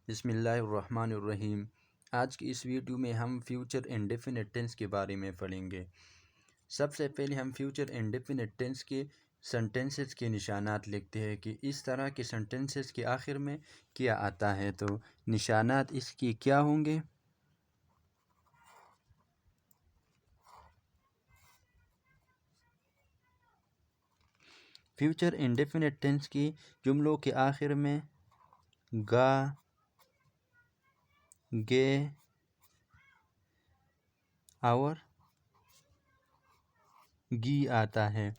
बिस्मिल्लाहिर्रहमानिर्रहीम। आज की इस वीडियो में हम फ्यूचर इंडेफिनिट टेंस के बारे में पढ़ेंगे। सबसे पहले हम फ्यूचर इंडेफिनिट टेंस के सेंटेंसेस के निशानात लिखते हैं कि इस तरह के सेंटेंसेस के आखिर में क्या आता है। तो निशानात इसकी क्या होंगे? फ्यूचर इंडेफिनिट टेंस की जुमलों के आखिर में गा, गे और गी आता है।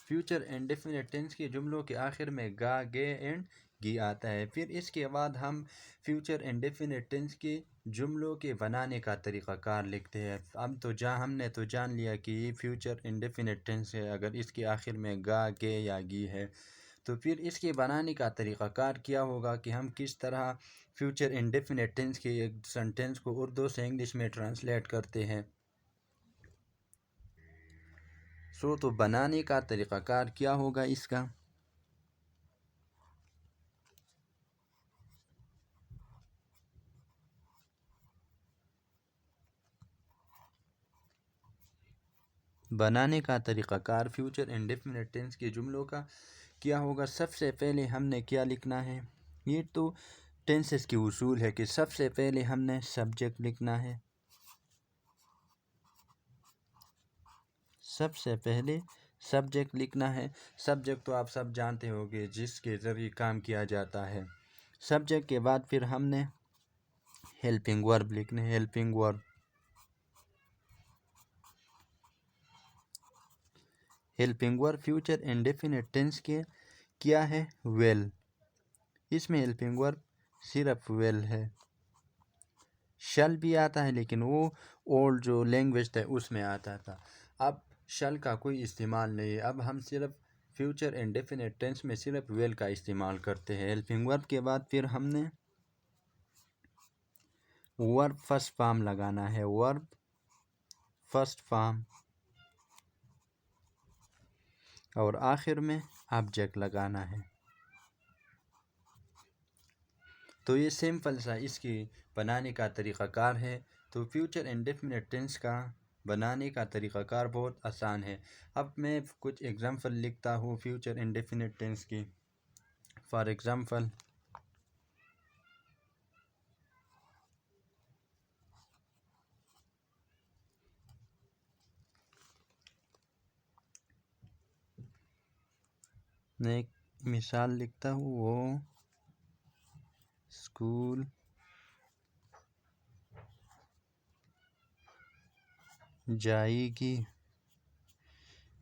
फ्यूचर इंडेफिनिट टेंस के जुमलों के आखिर में गा, गे एंड गी आता है। फिर इसके बाद हम फ्यूचर इंडेफिनिट टेंस के जुमलों के बनाने का तरीक़ाकार लिखते हैं। अब तो हमने तो जान लिया कि ये फ्यूचर इंडेफिनिट टेंस है अगर इसके आखिर में गा, गे या गी है। तो फिर इसके बनाने का तरीक़ाकार क्या होगा कि हम किस तरह फ्यूचर इंडेफिनिट टेंस के एक सेंटेंस को उर्दू से इंग्लिश में ट्रांसलेट करते हैं। तो बनाने का तरीक़ाकार क्या होगा इसका? बनाने का तरीक़ाकार फ्यूचर इंडेफिनिट टेंस के जुमलों का क्या होगा? सबसे पहले हमने क्या लिखना है? ये तो टेंसेस की उसूल है कि सबसे पहले हमने सब्जेक्ट लिखना है। सबसे पहले सब्जेक्ट लिखना है। सब्जेक्ट तो आप सब जानते होंगे जिसके ज़रिए काम किया जाता है। सब्जेक्ट के बाद फिर हमने हेल्पिंग वर्ब लिखने हैं। Helping verb, helping verb future indefinite tense के क्या है? वेल। इसमें हेल्पिंग वर्ब सिर्फ वेल है। शल भी आता है लेकिन वो ओल्ड जो लैंग्वेज था उसमें आता था। अब शल का कोई इस्तेमाल नहीं है। अब हम सिर्फ फ्यूचर इंडेफिनिट टेंस में सिर्फ वेल का इस्तेमाल करते हैं। हेल्पिंग वर्ब के बाद फिर हमने वर्ब फर्स्ट फॉर्म लगाना है। वर्ब फर्स्ट फॉर्म और आखिर में ऑब्जेक्ट लगाना है। तो ये सिंपल सा इसकी बनाने का तरीक़ाकार है। तो फ्यूचर इंडेफिनिट टेंस का बनाने का तरीक़ाकार बहुत आसान है। अब मैं कुछ एग्जांपल लिखता हूँ फ्यूचर इंडेफिनिट टेंस की। फॉर एग्ज़ाम्पल, मैं एक मिसाल लिखता हूँ, वो स्कूल जाएगी।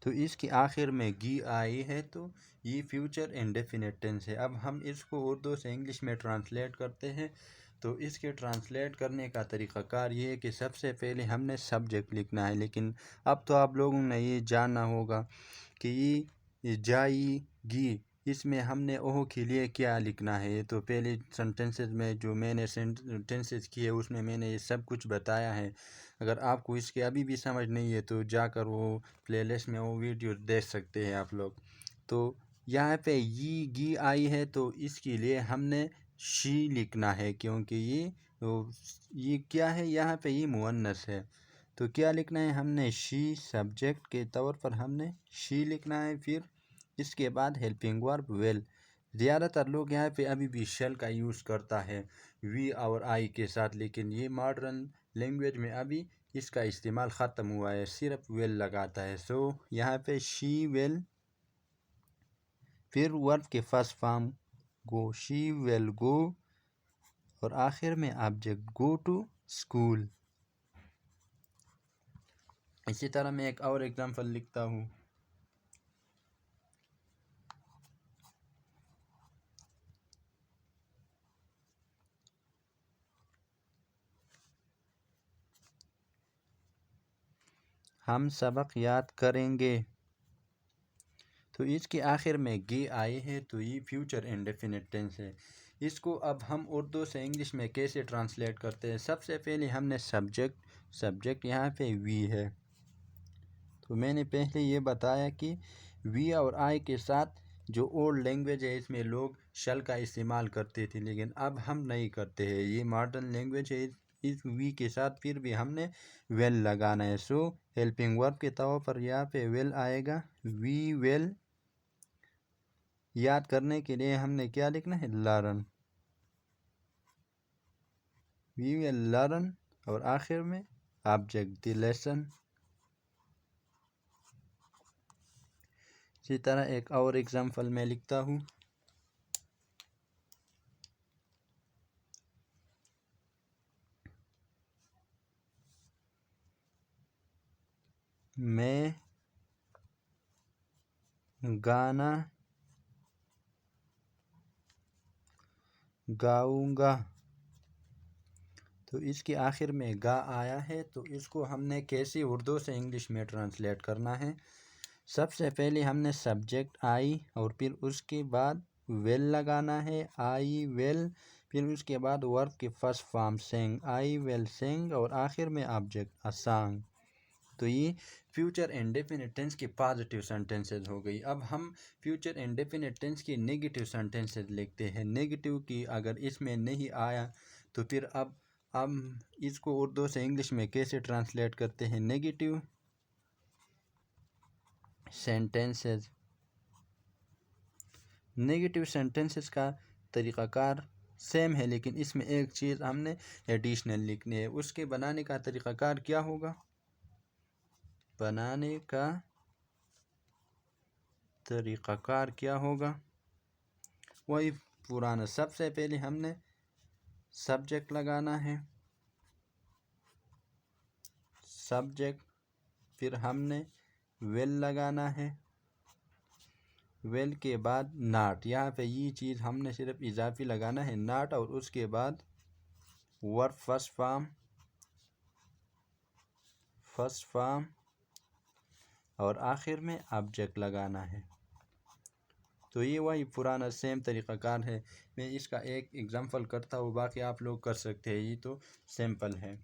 तो इसके आखिर में गी आई है तो ये फ्यूचर इंडेफिनिट टेंस है। अब हम इसको उर्दू से इंग्लिश में ट्रांसलेट करते हैं। तो इसके ट्रांसलेट करने का तरीक़ाकार ये है कि सबसे पहले हमने सब्जेक्ट लिखना है। लेकिन अब तो आप लोगों ने ये जानना होगा कि ये जाएगी इसमें हमने ओह के लिए क्या लिखना है। तो पहले सेंटेंसेस में जो मैंने सेंटेंसेस किए उसमें मैंने ये सब कुछ बताया है। अगर आपको इसके अभी भी समझ नहीं है तो जाकर वो प्लेलिस्ट में वो वीडियो देख सकते हैं आप लोग। तो यहाँ पे ये गी आई है तो इसके लिए हमने शी लिखना है क्योंकि ये क्या है, यहाँ पे ये मुअन्नस है। तो क्या लिखना है हमने? शी। सब्जेक्ट के तौर पर हमने शी लिखना है। फिर इसके बाद हेल्पिंग वर्ब वेल। ज़्यादातर लोग यहाँ पे अभी भी शेल का यूज़ करता है वी और आई के साथ, लेकिन ये मॉडर्न लैंग्वेज में अभी इसका इस्तेमाल ख़त्म हुआ है, सिर्फ वेल लगाता है। सो यहाँ पे शी वेल, फिर वर्ब के first form go, she well go और आखिर में ऑब्जेक्ट गो टू स्कूल। इसी तरह मैं एक और एग्जांपल लिखता हूँ। हम सबक याद करेंगे। तो इसके आखिर में गे आए हैं तो ये फ्यूचर इंडेफिनिट टेंस है। इसको अब हम उर्दू से इंग्लिश में कैसे ट्रांसलेट करते हैं? सबसे पहले हमने सब्जेक्ट यहाँ पे वी है। तो मैंने पहले ये बताया कि वी और आई के साथ जो ओल्ड लैंग्वेज है इसमें लोग शल का इस्तेमाल करते थे, लेकिन अब हम नहीं करते हैं। ये मॉडर्न लैंग्वेज है। इस वी के साथ फिर भी हमने वेल लगाना है। सो हेल्पिंग वर्ब के तौर पर यहाँ पे वेल आएगा। वी वेल याद करने के लिए हमने क्या लिखना है, लर्न। वी विल लर्न और आखिर में ऑब्जेक्ट द लेसन। इसी तरह एक और एग्जाम्पल मैं लिखता हूँ। मैं गाना गाऊंगा। तो इसके आखिर में गा आया है, तो इसको हमने कैसे उर्दू से इंग्लिश में ट्रांसलेट करना है। सबसे पहले हमने सब्जेक्ट आई और फिर उसके बाद वेल लगाना है, आई वेल। फिर उसके बाद वर्ब की first form Seng, I well Seng, और आखिर में ऑब्जेक्ट अ सॉन्ग। तो ये फ्यूचर इंडेफिनिट टेंस की पॉजिटिव सेंटेंसेस हो गई। अब हम फ्यूचर इंडेफिनिट टेंस की नेगेटिव सेंटेंसेस लिखते हैं। नेगेटिव की अगर इसमें नहीं आया तो फिर अब हम इसको उर्दू से इंग्लिश में कैसे ट्रांसलेट करते हैं। नेगेटिव सेंटेंसेस, नेगेटिव सेंटेंसेस का तरीक़ाकार सेम है, लेकिन इसमें एक चीज़ हमने एडिशनल लिखनी है। उसके बनाने का तरीक़ाकार क्या होगा, बनाने का तरीक़ाकार क्या होगा, वही पुराना। सबसे पहले हमने सब्जेक्ट लगाना है, सब्जेक्ट, फिर हमने वेल लगाना है, वेल के बाद नाट। यहाँ पे ये चीज़ हमने सिर्फ इजाफी लगाना है, नाट, और उसके बाद वर्ब फर्स्ट फॉर्म और आखिर में ऑब्जेक्ट लगाना है। तो ये वही पुराना सेम तरीक़ाकार है। मैं इसका एक एग्जांपल करता हूँ, बाकी आप लोग कर सकते हैं, ये तो सिंपल है।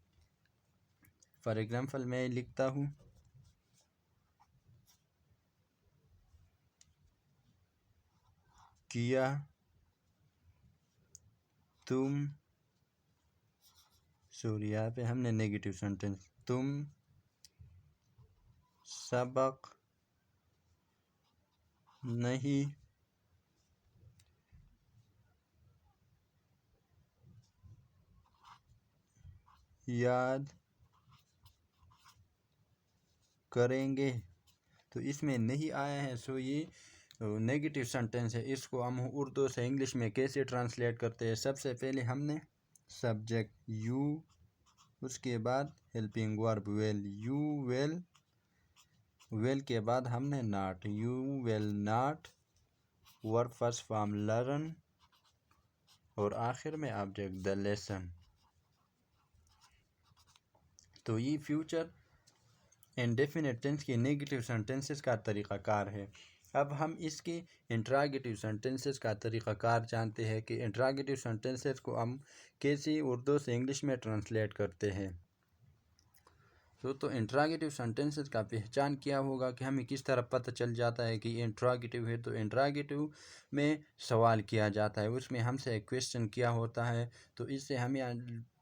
फॉर एग्जांपल मैं लिखता हूँ, किया तुम, सॉरी यहाँ पे हमने नेगेटिव सेंटेंस, तुम सबक नहीं याद करेंगे। तो इसमें नहीं आया है, सो ये नेगेटिव सेंटेंस है। इसको हम उर्दू से इंग्लिश में कैसे ट्रांसलेट करते हैं। सबसे पहले हमने सब्जेक्ट यू, उसके बाद helping verb well, you well, well के बाद हमने not, you well not, verb first form learn, और आखिर में ऑब्जेक्ट द लेसन। तो ये फ्यूचर इंडेफिनिट टेंस की नेगेटिव सेंटेंसेस का तरीक़ाकार है। अब हम इसके इंट्रागेटिव सेंटेंसेस का तरीक़ाकार जानते हैं कि इंट्रागेटिव सेंटेंसेस को हम कैसे उर्दू से इंग्लिश में ट्रांसलेट करते हैं। तो इंट्रागेटिव सेंटेंसेस का पहचान क्या होगा कि हमें किस तरह पता चल जाता है कि इंट्रागेटिव है। तो इंट्रागेटिव में सवाल किया जाता है, उसमें हमसे एक क्वेश्चन किया होता है, तो इससे हमें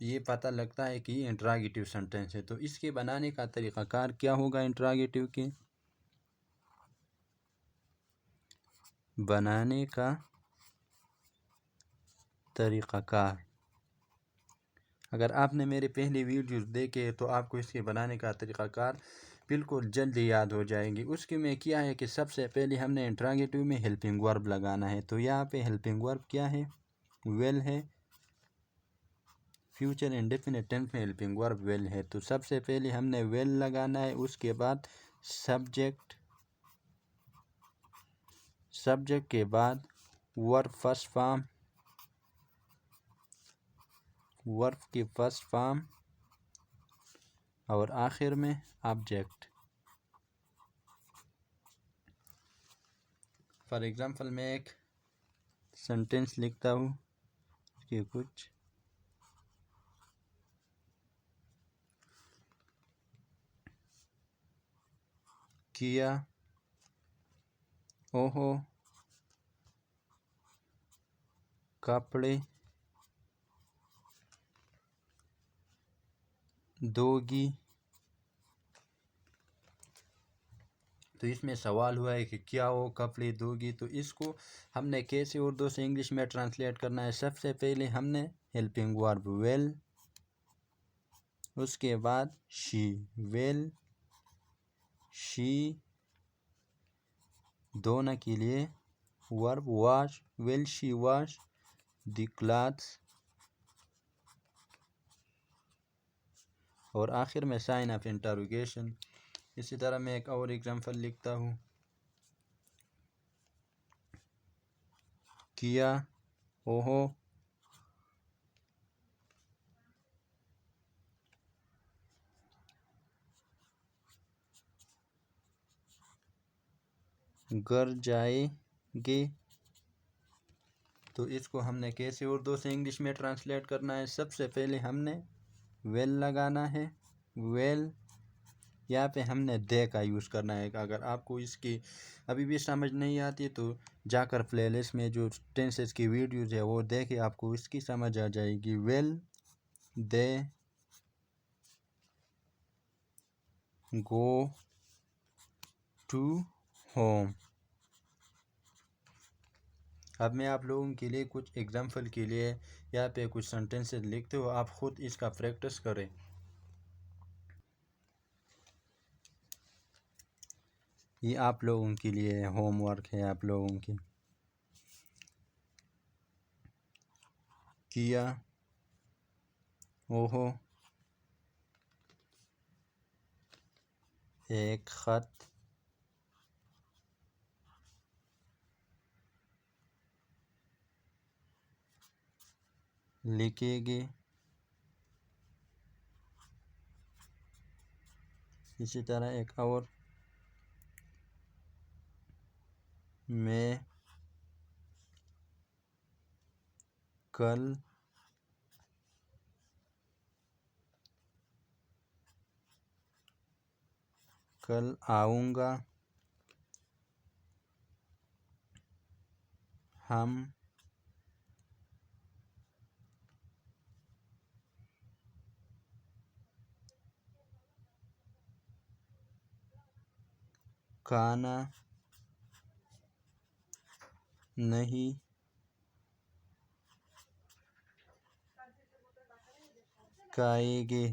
ये पता लगता है कि ये इंट्रागेटिव सेंटेंस है। तो इसके बनाने का तरीक़ाकार क्या होगा, इंट्रागेटिव के बनाने का तरीक़ाकार, अगर आपने मेरे पहले वीडियोस देखे तो आपको इसके बनाने का तरीक़ाकार बिल्कुल जल्दी याद हो जाएंगी। उसके में क्या है कि सबसे पहले हमने इंट्रागेटिव में हेल्पिंग वर्ब लगाना है। तो यहाँ पे हेल्पिंग वर्ब क्या है, वेल है। फ्यूचर इंडेफिनिट टेंस में हेल्पिंग वर्ब वेल है। तो सबसे पहले हमने वेल लगाना है, उसके बाद सब्जेक्ट, सब्जेक्ट के बाद वर्ब फर्स्ट फॉर्म, वर्ब की फर्स्ट फॉर्म, और आखिर में ऑब्जेक्ट। फॉर एग्ज़ाम्पल मैं एक सेंटेंस लिखता हूँ कि कुछ किया, ओहो कपड़े दोगी। तो इसमें सवाल हुआ है कि क्या वो कपड़े दोगी, तो इसको हमने कैसे उर्दू से इंग्लिश में ट्रांसलेट करना है। सबसे पहले हमने हेल्पिंग वर्ब वेल, उसके बाद शी वेल शी, धोना के लिए verb wash well she wash the clothes, और आखिर में साइन ऑफ इंटरोगेशन। इसी तरह मैं एक और एग्जांपल लिखता हूँ। किया ओहो घर जाएंगे। तो इसको हमने कैसे उर्दू से इंग्लिश में ट्रांसलेट करना है। सबसे पहले हमने वेल लगाना है, वेल, यहाँ पे हमने दे का यूज़ करना है। अगर आपको इसकी अभी भी समझ नहीं आती तो जाकर प्लेलिस्ट में जो टेंसेस की वीडियोज़ है वो देखें, आपको इसकी समझ आ जाएगी। Well they go to home. अब मैं आप लोगों के लिए कुछ एग्जाम्पल के लिए यहाँ पे कुछ सेंटेंसेस लिखते हो, आप खुद इसका प्रैक्टिस करें। ये आप लोगों के लिए होमवर्क है आप लोगों की। किया ओहो एक खत लिखेंगे। इसी तरह एक और, मैं कल आऊँगा। हम खाना नहीं खाएंगे।